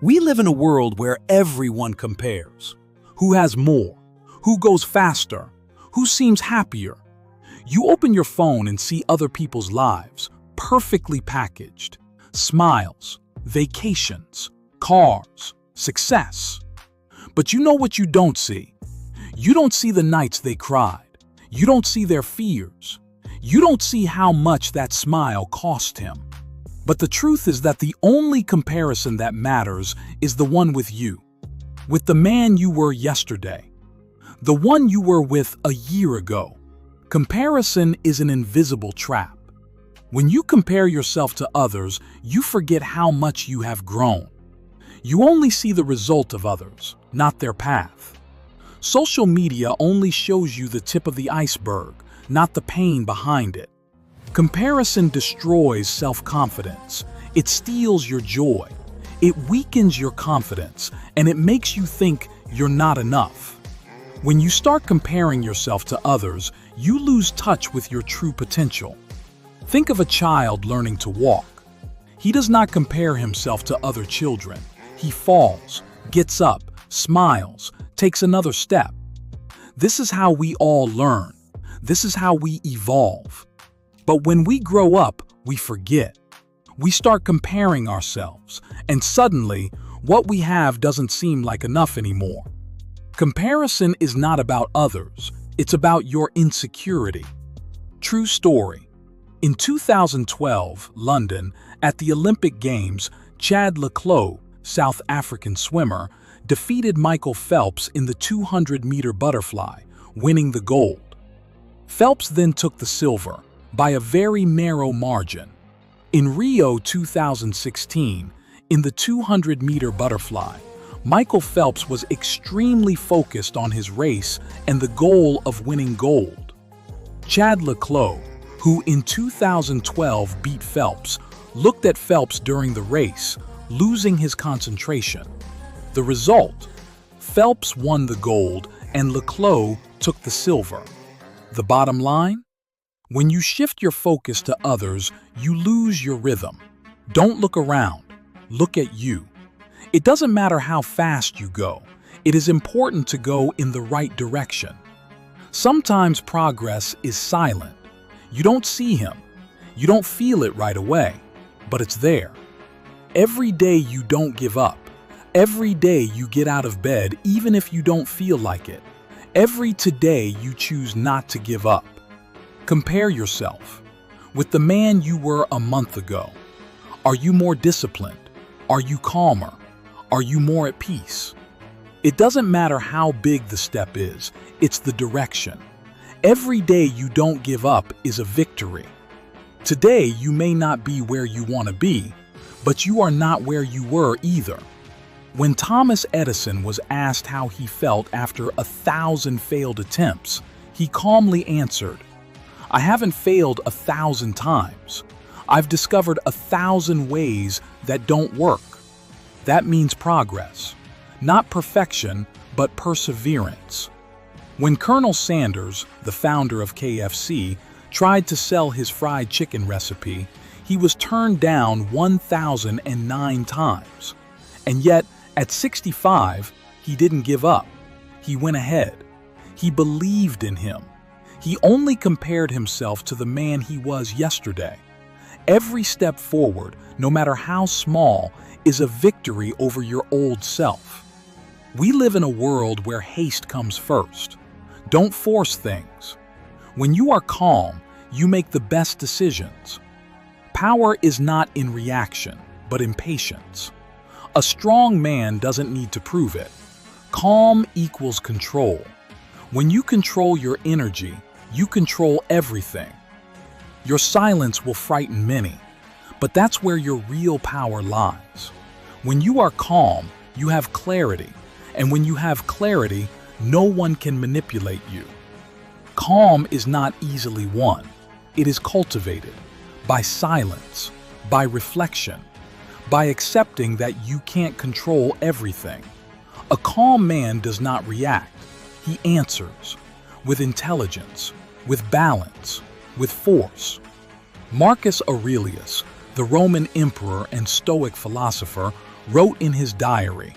We live in a world where everyone compares. Who has more? Who goes faster? Who seems happier? You open your phone and see other people's lives, perfectly packaged. Smiles, vacations, cars, success. But you know what you don't see? You don't see the nights they cried. You don't see their fears. You don't see how much that smile cost him. But the truth is that the only comparison that matters is the one with you, with the man you were yesterday, the one you were with a year ago. Comparison is an invisible trap. When you compare yourself to others, you forget how much you have grown. You only see the result of others, not their path. Social media only shows you the tip of the iceberg, not the pain behind it. Comparison destroys self-confidence. It steals your joy. It weakens your confidence, and it makes you think you're not enough. When you start comparing yourself to others, you lose touch with your true potential. Think of a child learning to walk. He does not compare himself to other children. He falls, gets up, smiles, takes another step. This is how we all learn. This is how we evolve. But when we grow up, we forget. We start comparing ourselves, and suddenly, what we have doesn't seem like enough anymore. Comparison is not about others, it's about your insecurity. True story. In 2012, London, at the Olympic Games, Chad le Clos, South African swimmer, defeated Michael Phelps in the 200-meter butterfly, winning the gold. Phelps then took the silver, by a very narrow margin. In Rio 2016, in the 200-meter butterfly, Michael Phelps was extremely focused on his race and the goal of winning gold. Chad le Clos, who in 2012 beat Phelps, looked at Phelps during the race, losing his concentration. The result? Phelps won the gold and le Clos took the silver. The bottom line? When you shift your focus to others, you lose your rhythm. Don't look around. Look at you. It doesn't matter how fast you go. It is important to go in the right direction. Sometimes progress is silent. You don't see him. You don't feel it right away, but it's there. Every day you don't give up. Every day you get out of bed even if you don't feel like it. Every today you choose not to give up. Compare yourself with the man you were a month ago. Are you more disciplined? Are you calmer? Are you more at peace? It doesn't matter how big the step is, it's the direction. Every day you don't give up is a victory. Today you may not be where you want to be, but you are not where you were either. When Thomas Edison was asked how he felt after 1,000 failed attempts, he calmly answered, "I haven't failed 1,000 times. I've discovered 1,000 ways that don't work." That means progress. Not perfection, but perseverance. When Colonel Sanders, the founder of KFC, tried to sell his fried chicken recipe, he was turned down 1,009 times. And yet, at 65, he didn't give up. He went ahead. He believed in him. He only compared himself to the man he was yesterday. Every step forward, no matter how small, is a victory over your old self. We live in a world where haste comes first. Don't force things. When you are calm, you make the best decisions. Power is not in reaction, but in patience. A strong man doesn't need to prove it. Calm equals control. When you control your energy, you control everything. Your silence will frighten many, but that's where your real power lies. When you are calm, you have clarity, and when you have clarity, no one can manipulate you. Calm is not easily won. It is cultivated by silence, by reflection, by accepting that you can't control everything. A calm man does not react. He answers with intelligence, with balance, with force. Marcus Aurelius, the Roman emperor and Stoic philosopher, wrote in his diary,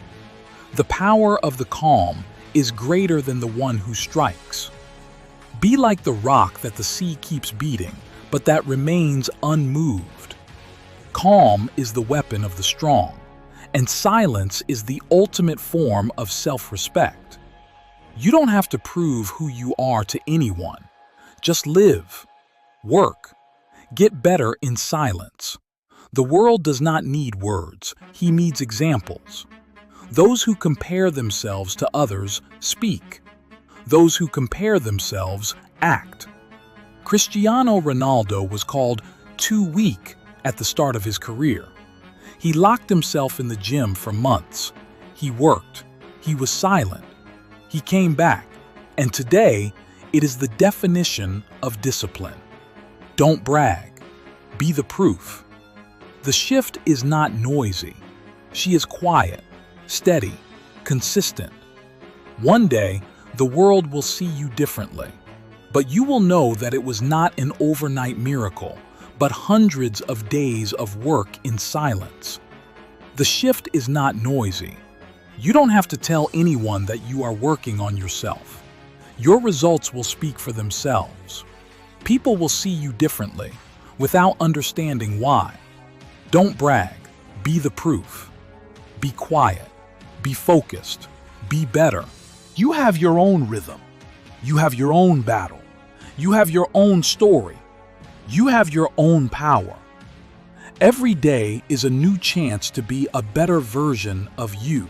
"The power of the calm is greater than the one who strikes." Be like the rock that the sea keeps beating, but that remains unmoved. Calm is the weapon of the strong, and silence is the ultimate form of self-respect. You don't have to prove who you are to anyone. Just live, work, get better in silence. The world does not need words, he needs examples. Those who compare themselves to others speak. Those who compare themselves act. Cristiano Ronaldo was called too weak at the start of his career. He locked himself in the gym for months. He worked. He was silent. He came back. And today, it is the definition of discipline. Don't brag. Be the proof. The shift is not noisy. She is quiet, steady, consistent. One day, the world will see you differently, but you will know that it was not an overnight miracle, but hundreds of days of work in silence. The shift is not noisy. You don't have to tell anyone that you are working on yourself. Your results will speak for themselves. People will see you differently, without understanding why. Don't brag. Be the proof. Be quiet. Be focused. Be better. You have your own rhythm. You have your own battle. You have your own story. You have your own power. Every day is a new chance to be a better version of you.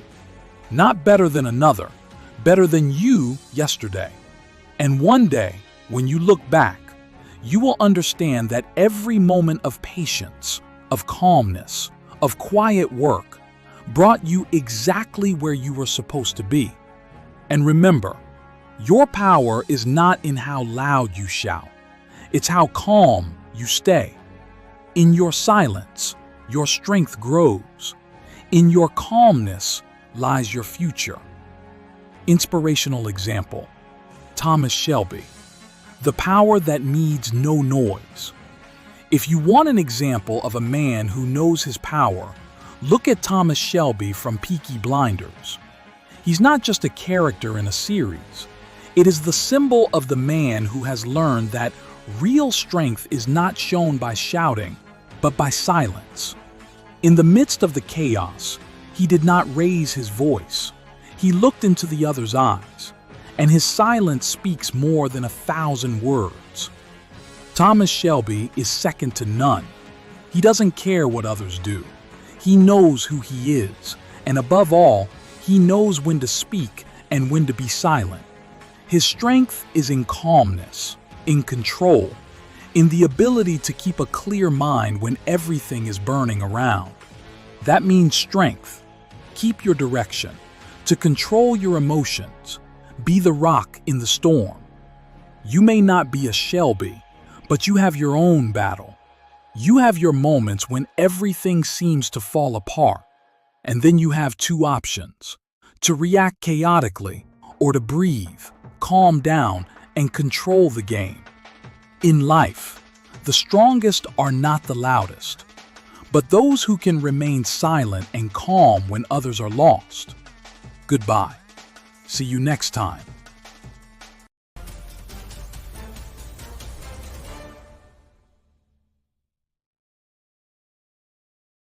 Not better than another, better than you yesterday. And one day, when you look back, you will understand that every moment of patience, of calmness, of quiet work brought you exactly where you were supposed to be. And remember, your power is not in how loud you shout. It's how calm you stay. In your silence, your strength grows. In your calmness lies your future. Inspirational example, Thomas Shelby. The power that needs no noise. If you want an example of a man who knows his power, look at Thomas Shelby from Peaky Blinders. He's not just a character in a series. It is the symbol of the man who has learned that real strength is not shown by shouting, but by silence. In the midst of the chaos, he did not raise his voice. He looked into the other's eyes, and his silence speaks more than 1,000 words. Thomas Shelby is second to none. He doesn't care what others do. He knows who he is, and above all, he knows when to speak and when to be silent. His strength is in calmness, in control, in the ability to keep a clear mind when everything is burning around. That means strength. Keep your direction, to control your emotions, be the rock in the storm. You may not be a Shelby, but you have your own battle. You have your moments when everything seems to fall apart. And then you have two options: to react chaotically or to breathe, calm down, and control the game. In life, the strongest are not the loudest, but those who can remain silent and calm when others are lost. Goodbye. See you next time.